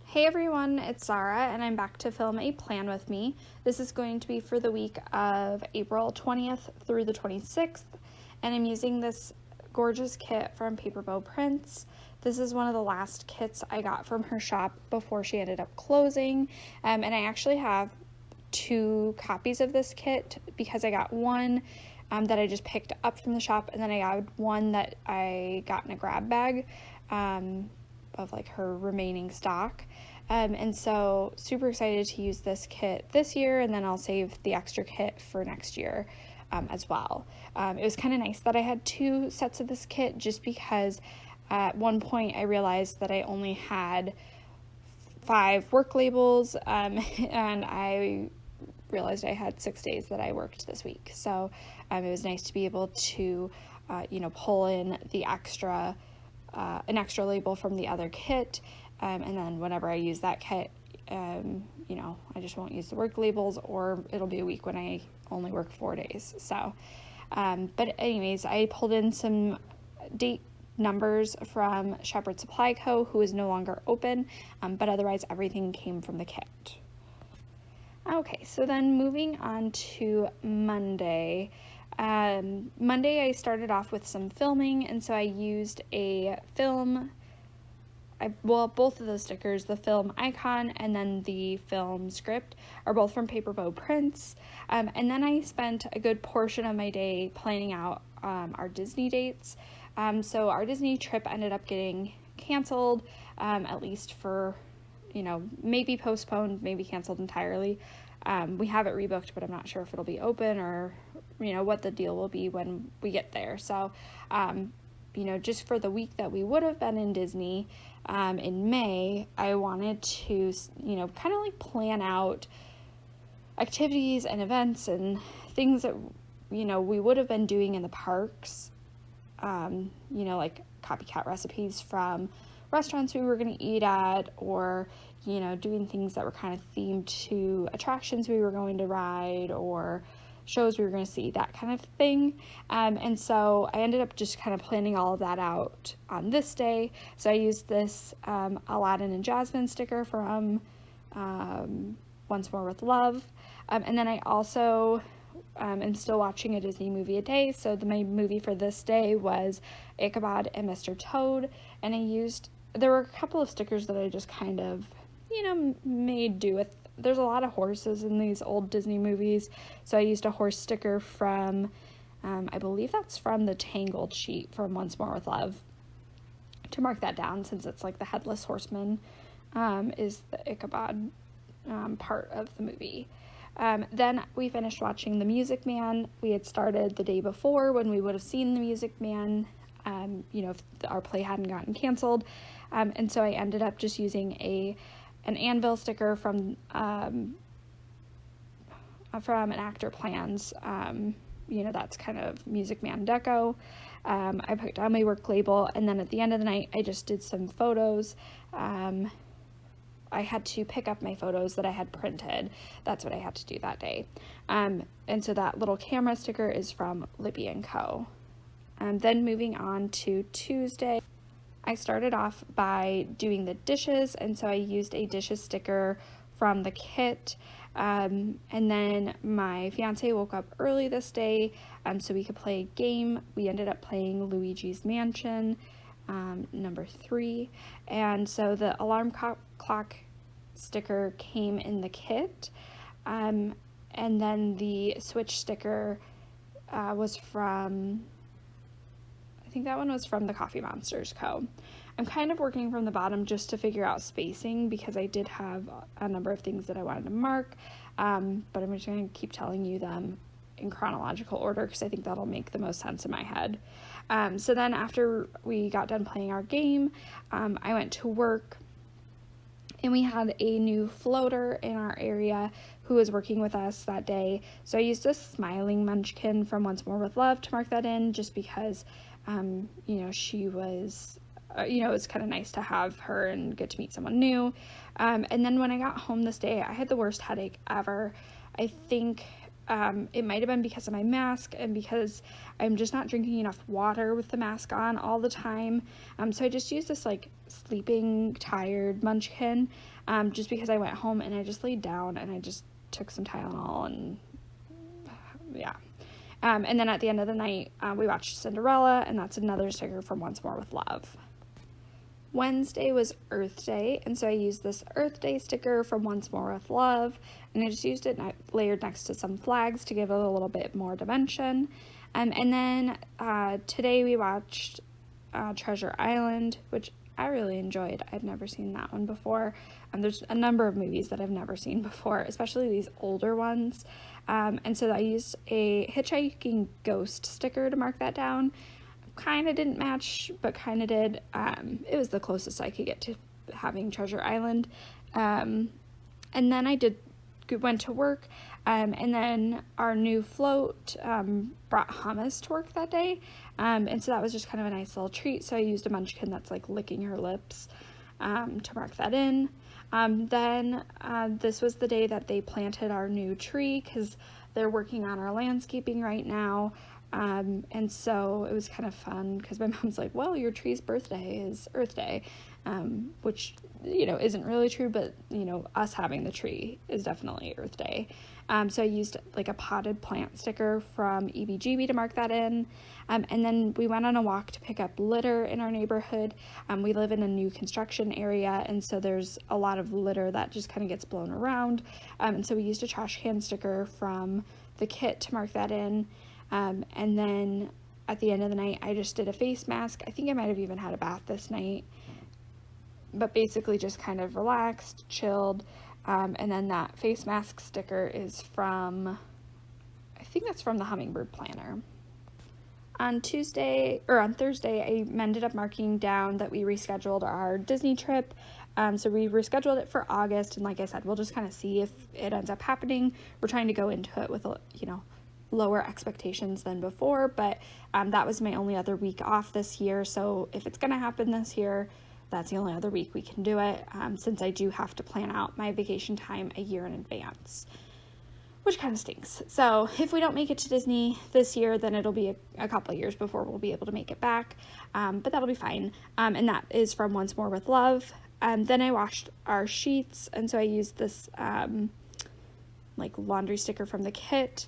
Hey everyone, it's Zara and I'm back to film a plan with me. This is going to be for the week of April 20th through the 26th, and I'm using this gorgeous kit from Paper Bow Prints. This is one of the last kits I got from her shop before she ended up closing, and I actually have 2 copies of this kit because I got one that I just picked up from the shop, and then I got one that I got in a grab bag of like her remaining stock. And so super excited to use this kit this year, and then I'll save the extra kit for next year as well. It was kind of nice that I had 2 sets of this kit just because at one point I realized that I only had 5 work labels and I realized I had 6 days that I worked this week. So it was nice to be able to pull in the extra an extra label from the other kit, and then whenever I use that kit, I just won't use the work labels, or it'll be a week when I only work 4 days. So but anyways, I pulled in some date numbers from Shepherd Supply Co., who is no longer open, but otherwise everything came from the kit. Okay, so then moving on to Monday. Monday I started off with some filming, and so I used a film, both of the stickers, the film icon and then the film script, are both from Paper Bow Prints, and then I spent a good portion of my day planning out our Disney dates. So our Disney trip ended up getting canceled, at least for, maybe postponed, maybe canceled entirely. We have it rebooked, but I'm not sure if it'll be open or what the deal will be when we get there. So just for the week that we would have been in Disney in May, I wanted to kind of like plan out activities and events and things that we would have been doing in the parks, like copycat recipes from restaurants we were going to eat at, or doing things that were kind of themed to attractions we were going to ride or shows we were going to see, that kind of thing. And so I ended up just kind of planning all of that out on this day. So I used this Aladdin and Jasmine sticker from Once More with Love. And then I also am still watching a Disney movie a day. So my movie for this day was Ichabod and Mr. Toad. And there were a couple of stickers that I just kind of, made do with. There's a lot of horses in these old Disney movies, so I used a horse sticker from, I believe that's from the Tangled sheet from Once More with Love, to mark that down, since it's like the Headless Horseman is the Ichabod part of the movie. Then we finished watching The Music Man. We had started the day before when we would have seen The Music Man, if our play hadn't gotten canceled, and so I ended up just using an anvil sticker from an Actor Plans, that's kind of Music Man deco. I put down my work label, and then at the end of the night I just did some photos. I had to pick up my photos that I had printed. That's what I had to do that day. And so that little camera sticker is from Libby & Co. Then moving on to Tuesday, I started off by doing the dishes, and so I used a dishes sticker from the kit, and then my fiance woke up early this day so we could play a game. We ended up playing Luigi's Mansion number 3, and so the alarm clock sticker came in the kit, and then the switch sticker was from, I think that one was from the Coffee Monsters Co. I'm kind of working from the bottom just to figure out spacing, because I did have a number of things that I wanted to mark, but I'm just going to keep telling you them in chronological order because I think that'll make the most sense in my head. So then after we got done playing our game, I went to work, and we had a new floater in our area who was working with us that day. So I used a Smiling Munchkin from Once More with Love to mark that in, just because she was, it was kind of nice to have her and get to meet someone new. And then when I got home this day, I had the worst headache ever. I think It might have been because of my mask and because I'm just not drinking enough water with the mask on all the time. So I just used this like sleeping tired munchkin, just because I went home and I just laid down and I just took some Tylenol and yeah. And then at the end of the night, we watched Cinderella, and that's another sticker from Once More with Love. Wednesday was Earth Day, and so I used this Earth Day sticker from Once More with Love, and I just used it layered next to some flags to give it a little bit more dimension. And then today we watched Treasure Island, which I really enjoyed. I'd never seen that one before. There's a number of movies that I've never seen before, especially these older ones. And so I used a hitchhiking ghost sticker to mark that down. Kind of didn't match, but kind of did. It was the closest I could get to having Treasure Island. And then I went to work, and then our new float brought hummus to work that day. And so that was just kind of a nice little treat. So I used a munchkin that's like licking her lips to mark that in. Then this was the day that they planted our new tree, because they're working on our landscaping right now. And so it was kind of fun because my mom's like, well, your tree's birthday is Earth Day, which, isn't really true, but, us having the tree is definitely Earth Day. So I used like a potted plant sticker from EBGB to mark that in. And then we went on a walk to pick up litter in our neighborhood. We live in a new construction area, and so there's a lot of litter that just kind of gets blown around. And so we used a trash can sticker from the kit to mark that in. And then at the end of the night, I just did a face mask. I think I might have even had a bath this night, but basically just kind of relaxed, chilled. And then that face mask sticker is from, I think that's from the Hummingbird Planner. On Thursday, I ended up marking down that we rescheduled our Disney trip. So we rescheduled it for August, and like I said, we'll just kind of see if it ends up happening. We're trying to go into it with, lower expectations than before, but that was my only other week off this year. So if it's going to happen this year, that's the only other week we can do it, since I do have to plan out my vacation time a year in advance, which kind of stinks. So if we don't make it to Disney this year, then it'll be a couple of years before we'll be able to make it back, but that'll be fine. And that is from Once More with Love. Then I washed our sheets, and so I used this like laundry sticker from the kit.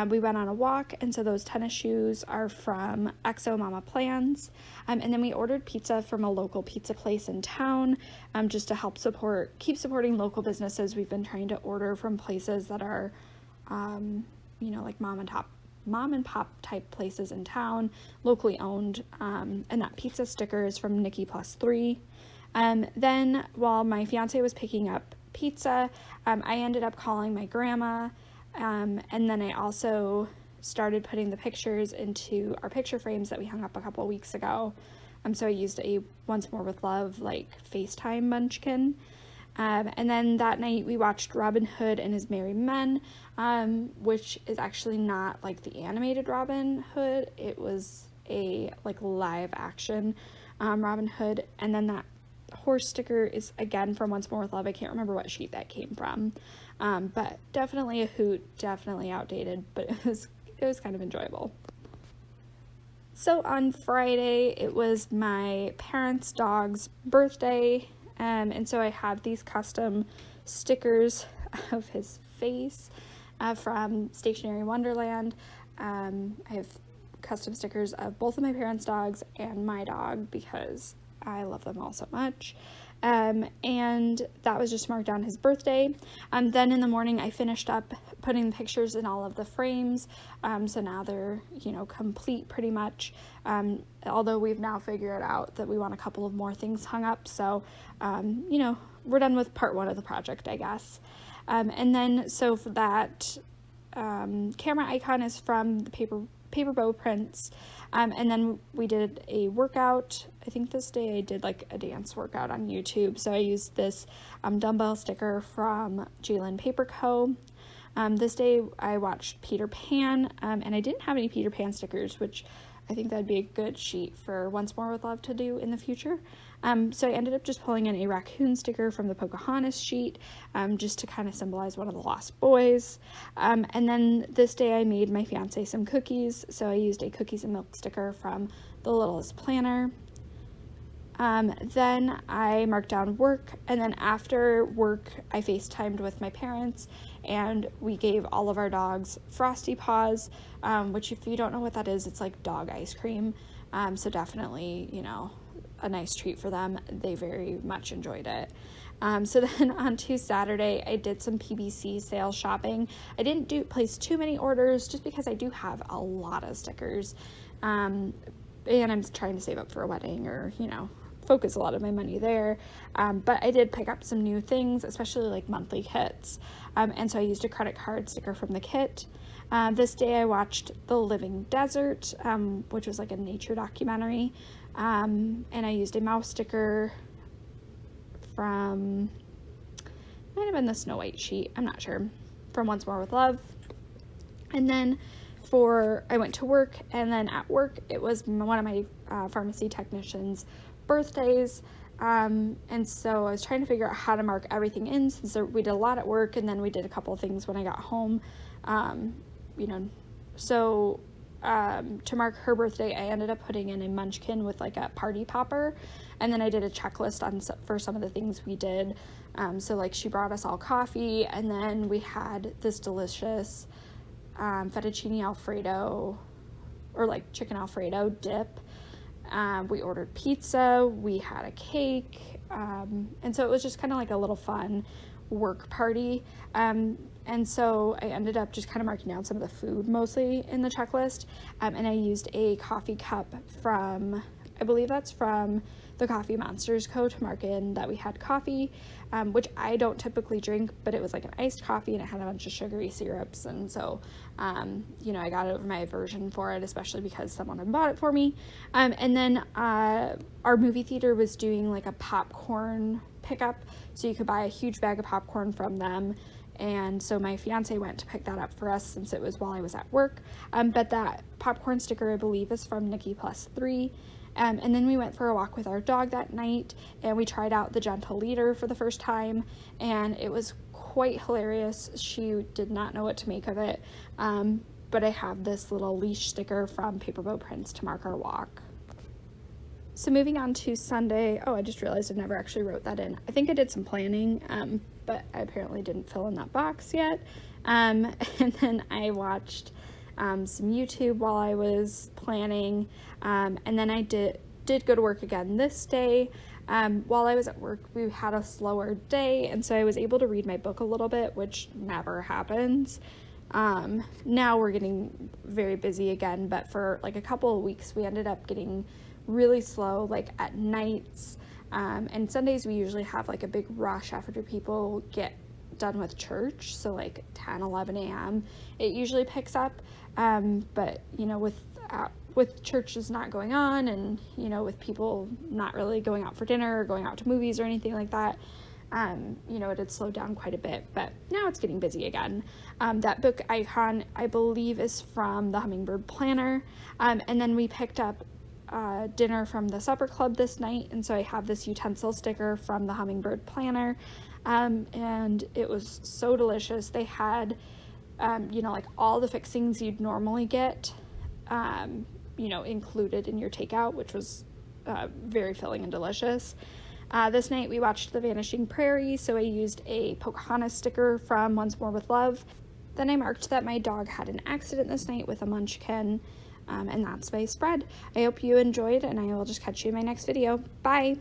We went on a walk, and so those tennis shoes are from Exo Mama Plans. And then we ordered pizza from a local pizza place in town, just to help keep supporting local businesses. We've been trying to order from places that are, like mom and pop type places in town, locally owned. And that pizza sticker is from Nikki Plus 3. Then while my fiance was picking up pizza, I ended up calling my grandma. And then I also started putting the pictures into our picture frames that we hung up a couple weeks ago. So I used a Once More with Love, like FaceTime munchkin. And then that night we watched Robin Hood and His Merry Men, which is actually not like the animated Robin Hood. It was a like live action Robin Hood. And then that horse sticker is again from Once More with Love. I can't remember what sheet that came from, but definitely a hoot, definitely outdated, but it was kind of enjoyable. So on Friday, it was my parents' dog's birthday, and so I had these custom stickers of his face from Stationery Wonderland. I have custom stickers of both of my parents' dogs and my dog because I love them all so much. And that was just marked down his birthday. Then in the morning I finished up putting the pictures in all of the frames. So now they're, complete pretty much. Although we've now figured out that we want a couple of more things hung up. So, we're done with part one of the project, I guess. And then, so for that, camera icon is from the paper bow prints. And then we did a workout. I think this day I did like a dance workout on YouTube. So I used this dumbbell sticker from Jalen Paper Co. This day I watched Peter Pan, and I didn't have any Peter Pan stickers, which I think that'd be a good sheet for Once More with Love to do in the future. So I ended up just pulling in a raccoon sticker from the Pocahontas sheet, just to kind of symbolize one of the lost boys. And then this day I made my fiance some cookies, so I used a cookies and milk sticker from the Littlest Planner. Then I marked down work, and then after work I FaceTimed with my parents, and we gave all of our dogs Frosty Paws, which, if you don't know what that is, it's like dog ice cream. So definitely, a nice treat for them. They very much enjoyed it. So then on to Saturday, I did some PBC sales shopping. I didn't place too many orders just because I do have a lot of stickers. And I'm trying to save up for a wedding, or, focus a lot of my money there. But I did pick up some new things, especially like monthly kits. And so I used a credit card sticker from the kit. This day I watched The Living Desert, which was like a nature documentary. And I used a mouse sticker from, might have been the Snow White sheet, I'm not sure, from Once More with Love. And then I went to work, and then at work it was one of my pharmacy technicians' birthdays, and so I was trying to figure out how to mark everything in, since we did a lot at work, and then we did a couple of things when I got home. So to mark her birthday, I ended up putting in a munchkin with like a party popper, and then I did a checklist for some of the things we did. So like she brought us all coffee, and then we had this delicious fettuccine alfredo, or like chicken alfredo dip. We ordered pizza, we had a cake, and so it was just kind of like a little fun work party. And so I ended up just kind of marking down some of the food mostly in the checklist, and I used a coffee cup from, I believe that's from the Coffee Monsters Co. to mark in that we had coffee, which I don't typically drink, but it was like an iced coffee, and it had a bunch of sugary syrups, and so I got over my aversion for it, especially because someone had bought it for me. And then our movie theater was doing like a popcorn pickup, so you could buy a huge bag of popcorn from them. And so my fiance went to pick that up for us, since it was while I was at work. But that popcorn sticker, I believe, is from Nikki Plus 3. And then we went for a walk with our dog that night, and we tried out the Gentle Leader for the first time, and it was quite hilarious. She did not know what to make of it, but I have this little leash sticker from Paper Boat Prints to mark our walk. So moving on to Sunday, I just realized I never actually wrote that in. I think I did some planning, but I apparently didn't fill in that box yet. And then I watched some YouTube while I was planning, and then I did go to work again this day. While I was at work, we had a slower day, and so I was able to read my book a little bit, which never happens. Now we're getting very busy again, but for like a couple of weeks we ended up getting really slow, like at nights, and Sundays we usually have like a big rush after people get done with church, so like 10-11 a.m. it usually picks up, but with churches not going on, and with people not really going out for dinner or going out to movies or anything like that, it had slowed down quite a bit, but now it's getting busy again. That book icon, I believe, is from the Hummingbird Planner, and then we picked up dinner from the supper club this night, and so I have this utensil sticker from the Hummingbird Planner, and it was so delicious. They had like all the fixings you'd normally get included in your takeout, which was very filling and delicious. This night we watched The Vanishing Prairie, so I used a Pocahontas sticker from Once More with Love. Then I marked that my dog had an accident this night with a munchkin, and that's my spread. I hope you enjoyed, and I will just catch you in my next video. Bye!